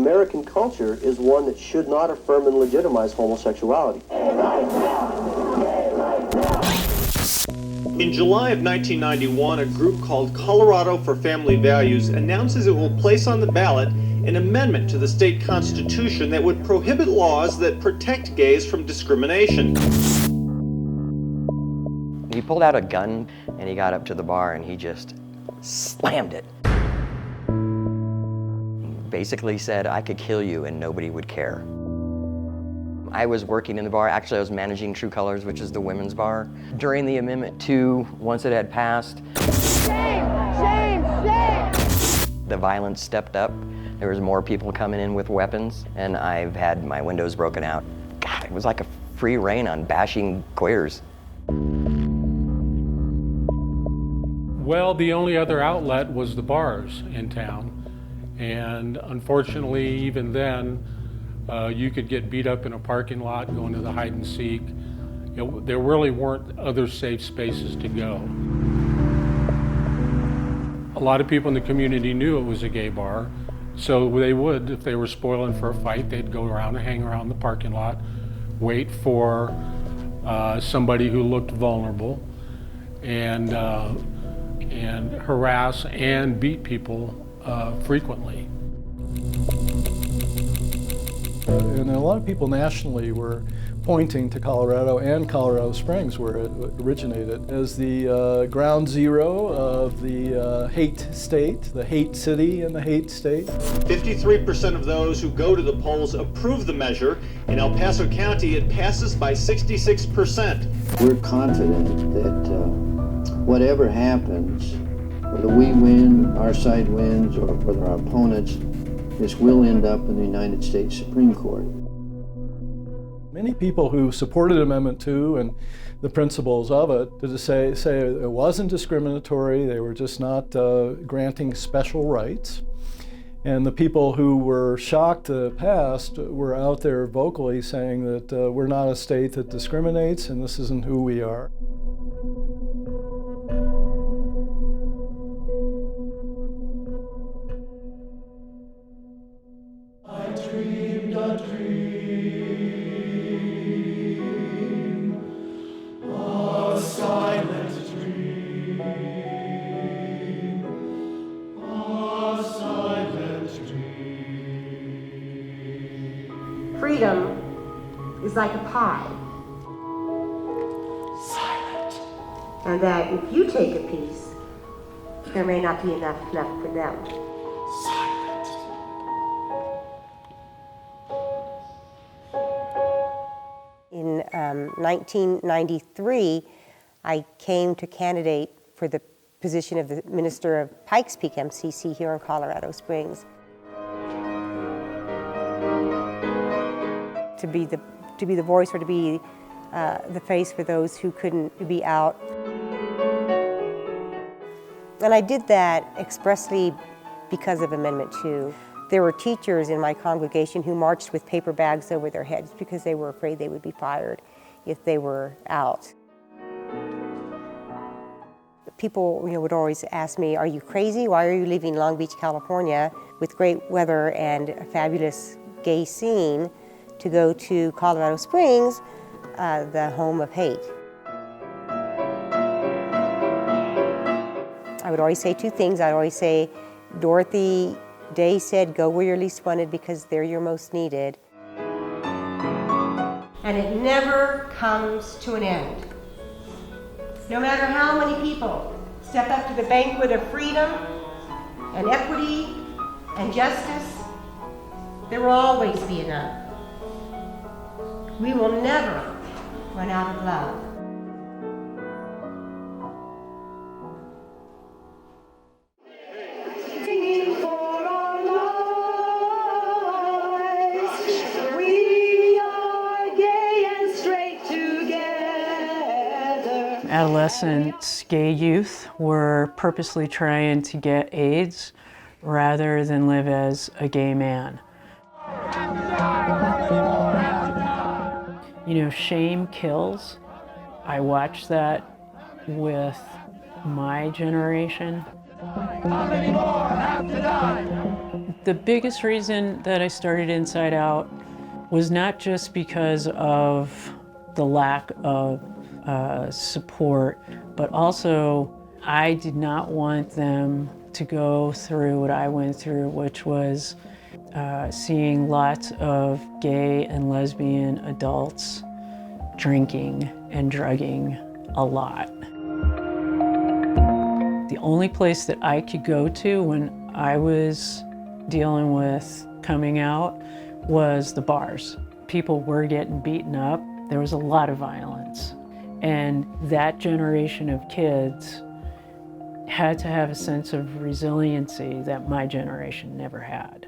American culture is one that should not affirm and legitimize homosexuality. In July of 1991, a group called Colorado for Family Values announces it will place on the ballot an amendment to the state constitution that would prohibit laws that protect gays from discrimination. He pulled out a gun and he got up to the bar and he just slammed it. Basically said, I could kill you and nobody would care. I was working in the bar. Actually, I was managing True Colors, which is the women's bar. During the Amendment 2, once it had passed, shame, shame, shame, the violence stepped up. There was more people coming in with weapons, and I've had my windows broken out. God, it was like a free rein on bashing queers. Well, the only other outlet was the bars in town. And unfortunately, even then, you could get beat up in a parking lot going to the hide and seek. There really weren't other safe spaces to go. A lot of people in the community knew it was a gay bar, so they would, if they were spoiling for a fight, they'd go around and hang around the parking lot, wait for somebody who looked vulnerable, and harass and beat people frequently. And a lot of people nationally were pointing to Colorado and Colorado Springs, where it originated, as the ground zero of the hate state, the hate city and the hate state. 53% of those who go to the polls approve the measure. In El Paso County, it passes by 66%. We're confident that whatever happens, whether we win, our side wins, or whether our opponents, this will end up in the United States Supreme Court. Many people who supported Amendment 2 and the principles of it to say it wasn't discriminatory, they were just not granting special rights. And the people who were shocked that it passed were out there vocally saying that we're not a state that discriminates and this isn't who we are. I dreamed a dream, a silent dream, a silent dream. Freedom is like a pie. Silent. And that if you take a piece, there may not be enough left for them. Silent. In 1993, I came to candidate for the position of the Minister of Pikes Peak MCC here in Colorado Springs. To be the voice, or to be the face for those who couldn't be out. And I did that expressly because of Amendment 2. There were teachers in my congregation who marched with paper bags over their heads because they were afraid they would be fired if they were out. People, would always ask me, "Are you crazy? Why are you leaving Long Beach, California, with great weather and a fabulous gay scene, to go to Colorado Springs, the home of hate?" I would always say two things. I'd always say, Dorothy Day said, "Go where you're least wanted because there you're most needed." And it never comes to an end. No matter how many people step up to the banquet of freedom and equity and justice, there will always be enough. We will never run out of love. Adolescent gay youth were purposely trying to get AIDS rather than live as a gay man. Shame kills. I watched that with my generation. The biggest reason that I started Inside Out was not just because of the lack of support, but also I did not want them to go through what I went through, which was seeing lots of gay and lesbian adults drinking and drugging a lot. The only place that I could go to when I was dealing with coming out was the bars. People were getting beaten up. There was a lot of violence. And that generation of kids had to have a sense of resiliency that my generation never had.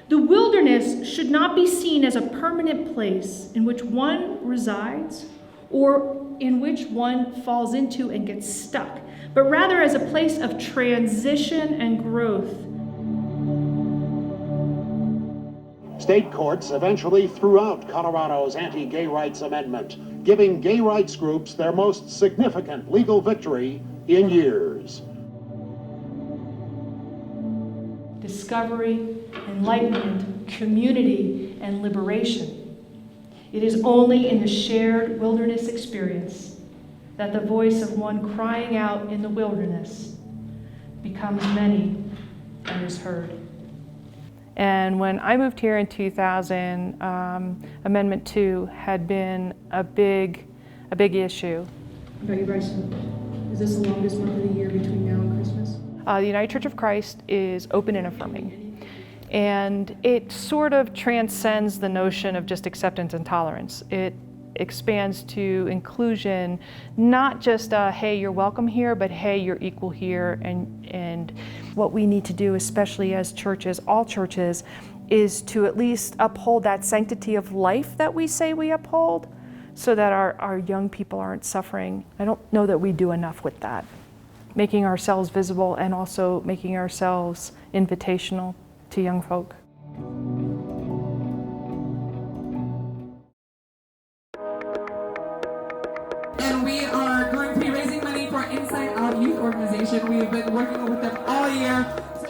The wilderness should not be seen as a permanent place in which one resides or in which one falls into and gets stuck, but rather as a place of transition and growth. State courts eventually threw out Colorado's anti-gay rights amendment, giving gay rights groups their most significant legal victory in years. Discovery, enlightenment, community, and liberation. It is only in the shared wilderness experience that the voice of one crying out in the wilderness becomes many and is heard. And when I moved here in 2000, Amendment 2 had been a big issue. How about you, Bryson? Is this the longest month of the year between now and Christmas? The United Church of Christ is open and affirming. And it sort of transcends the notion of just acceptance and tolerance. It expands to inclusion, not just hey, you're welcome here, but hey, you're equal here. And what we need to do, especially as churches, all churches, is to at least uphold that sanctity of life that we say we uphold, so that our young people aren't suffering. I don't know that we do enough with that. Making ourselves visible and also making ourselves invitational to young folk. And we are going to be raising money for Inside Out Youth Organization. We've been working with them all year.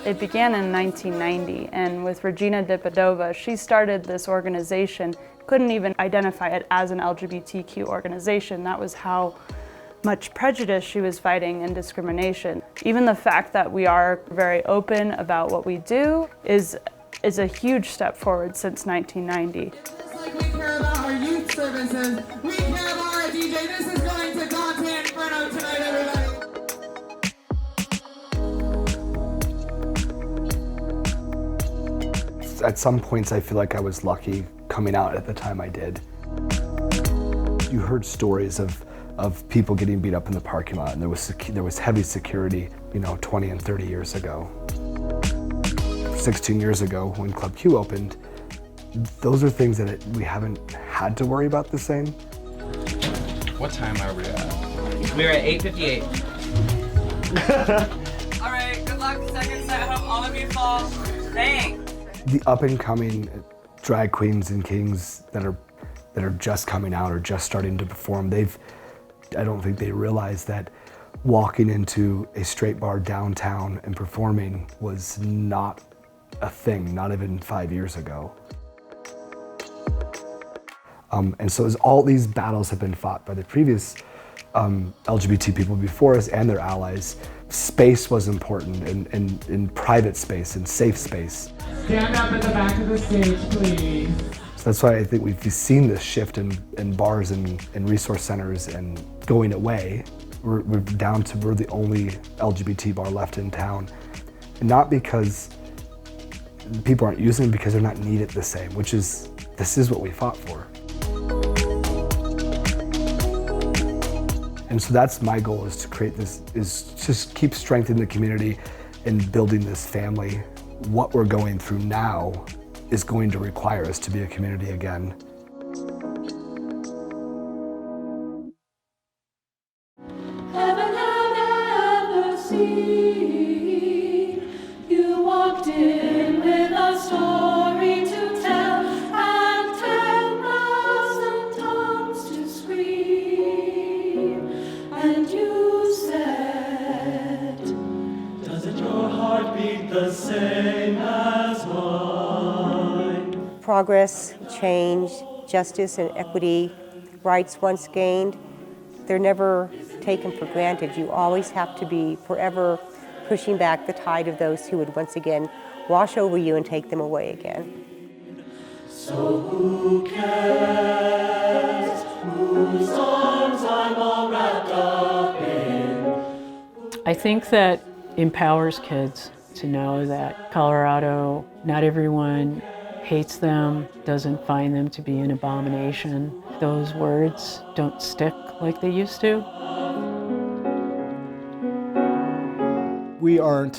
It began in 1990, and with Regina Dipadova, she started this organization, couldn't even identify it as an LGBTQ organization. That was how much prejudice she was fighting and discrimination. Even the fact that we are very open about what we do is a huge step forward since 1990. Just like we care about our youth services, we care about our DJ. This is going to Dante Inferno tonight, everybody. At some points I feel like I was lucky coming out at the time I did. You heard stories of people getting beat up in the parking lot, and there was heavy security, 20 and 30 years ago. 16 years ago, when Club Q opened, those are things that we haven't had to worry about the same. What time are we at? We're at 8:58. All right, good luck. Second set. Hope all of you fall. Thanks. The up-and-coming drag queens and kings that are just coming out or just starting to perform, I don't think they realize that walking into a straight bar downtown and performing was not a thing, not even 5 years ago. And so as all these battles have been fought by the previous LGBT people before us and their allies, space was important, in private space, in safe space. Stand up at the back of the stage, please. So that's why I think we've seen this shift in bars and resource centers and going away. We're down to we're the only LGBT bar left in town. And not because people aren't using them, because they're not needed the same, this is what we fought for. And so that's my goal, is to create this, is just keep strengthening the community and building this family. What we're going through now is going to require us to be a community again. Heaven had ever seen. You walked in with a story to tell and 10,000 tongues to scream. And you progress, change, justice, and equity, rights once gained, they're never taken for granted. You always have to be forever pushing back the tide of those who would once again wash over you and take them away again. So who cares whose arms I'm all wrapped up in? I think that empowers kids to know that Colorado, not everyone hates them, doesn't find them to be an abomination. Those words don't stick like they used to. We aren't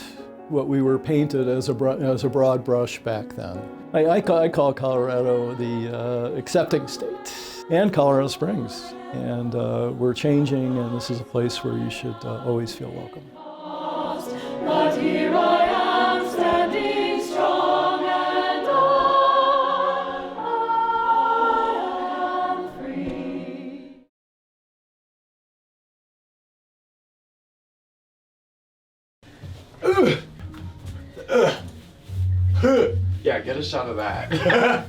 what we were painted as a broad brush back then. I call Colorado the accepting state, and Colorado Springs. And we're changing, and this is a place where you should always feel welcome. But here I am, standing strong, and I am free. Yeah, get a shot of that.